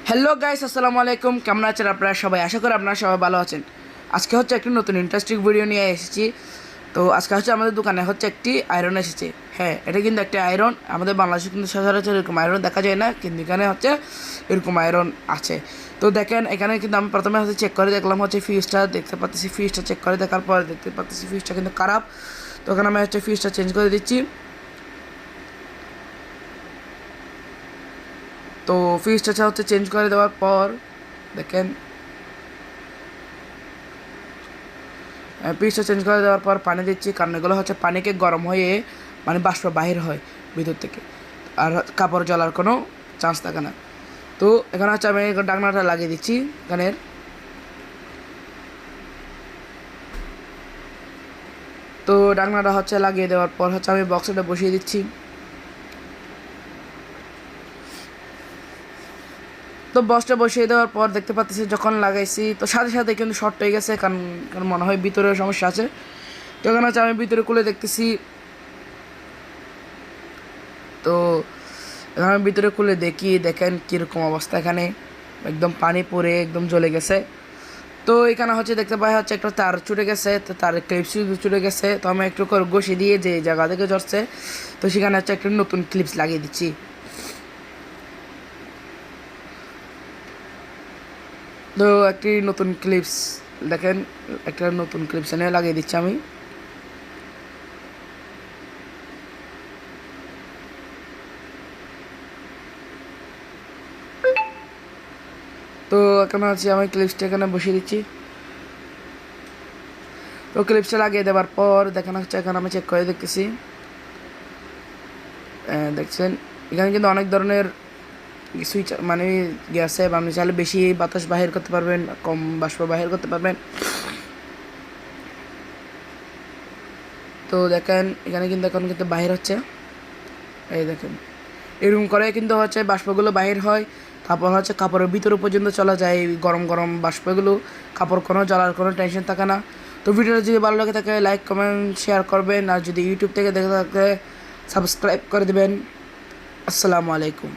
Hello guys, আসসালামু আলাইকুম। কেমন আছেন আপনারা সবাই? আশা করি আপনারা সবাই ভালো আছেন। আজকে হচ্ছে একটি নতুন ইন্টারেস্টিং ভিডিও নিয়ে এসেছি। তো আজকে হচ্ছে আমাদের দোকানে হচ্ছে একটি আয়রন এসেছে। হ্যাঁ, এটা কিন্তু একটি আয়রন। আমাদের বাংলাদেশে কিন্তু সচরাচর এরকম আয়রন দেখা যায় না, কিন্তু এখানে হচ্ছে এরকম আয়রন আছে। তো দেখেন, এখানে কিন্তু আমি প্রথমে হচ্ছে চেক করে দেখলাম হচ্ছে ফিউজটা, দেখতে পাচ্ছি ফিউজটা চেক করে দেখার পর দেখতে পাচ্ছি ফিউজটা কিন্তু খারাপ। তো এখানে আমি হচ্ছে ফিউজটা চেঞ্জ করে দিচ্ছি। তো ফিউজটা হচ্ছে চেঞ্জ করে দেওয়ার পর দেখেন, পিসটা চেঞ্জ করে দেওয়ার পর পানি দিচ্ছি, কারণ এগুলো হচ্ছে পানিকে গরম হয়ে মানে বাষ্প বাহির হয় ভিতর থেকে, আর কাপড় জ্বলার কোনো চান্স থাকে না। তো এখানে হচ্ছে আমি ডাকনাটা লাগিয়ে দিচ্ছি এখানের। তো ডাকনাটা হচ্ছে লাগিয়ে দেওয়ার পর হচ্ছে আমি বক্সটা বসিয়ে দিচ্ছি। তো বক্সটা বসিয়ে দেওয়ার পর দেখতে পাচ্ছি যখন লাগাইছি তো সাথে সাথে কিন্তু শর্ট হয়ে গেছে, কারণ কারণ মনে হয় ভিতরে সমস্যা আছে। তো এখানে হচ্ছে আমি ভিতরে খুলে দেখতেছি। তো এখানে ভিতরে খুলে দেখি, দেখেন কীরকম অবস্থা। এখানে একদম পানি পড়ে একদম জ্বলে গেছে। তো এখানে হচ্ছে দেখতে পাই হচ্ছে একটা তার ছুটে গেছে, তো তার ক্লিপস ছুটে গেছে। তো আমি একটু করে ঘষে দিয়ে যে জায়গা থেকে ঝরছে, তো সেখানে হচ্ছে একটা নতুন ক্লিপস লাগিয়ে দিচ্ছি। তো একটি নতুন ক্লিপস দেখেন, একটা নতুন ক্লিপস এনে লাগিয়ে দিচ্ছি আমি। তো এখন হচ্ছে আমি ক্লিপসটা এখানে বসিয়ে দিচ্ছি। তো ক্লিপসটা লাগিয়ে দেওয়ার পর দেখেন হচ্ছে এখন আমি চেক করে দেখতেছি। দেখছেন এখানে কিন্তু অনেক ধরনের সুইচ মানে গ্যাসে আপনি চাইলে বেশি বাতাস বাহির করতে পারবেন, কম বাষ্প বাহির করতে পারবেন। তো দেখেন এখানে কিন্তু এখন কিন্তু বাহির হচ্ছে, এই দেখেন এরকম করে কিন্তু হচ্ছে বাষ্পগুলো বাহির হয়। তারপর হচ্ছে কাপড়ের ভিতরে পর্যন্ত চলে যায় এই গরম গরম বাষ্পগুলো। কাপড় কোনো জ্বলার কোনো টেনশন থাকে না। তো ভিডিওটা যদি ভালো লাগে থাকে লাইক কমেন্ট শেয়ার করবেন, আর যদি ইউটিউব থেকে দেখে থাকে সাবস্ক্রাইব করে দেবেন। আসসালামু আলাইকুম।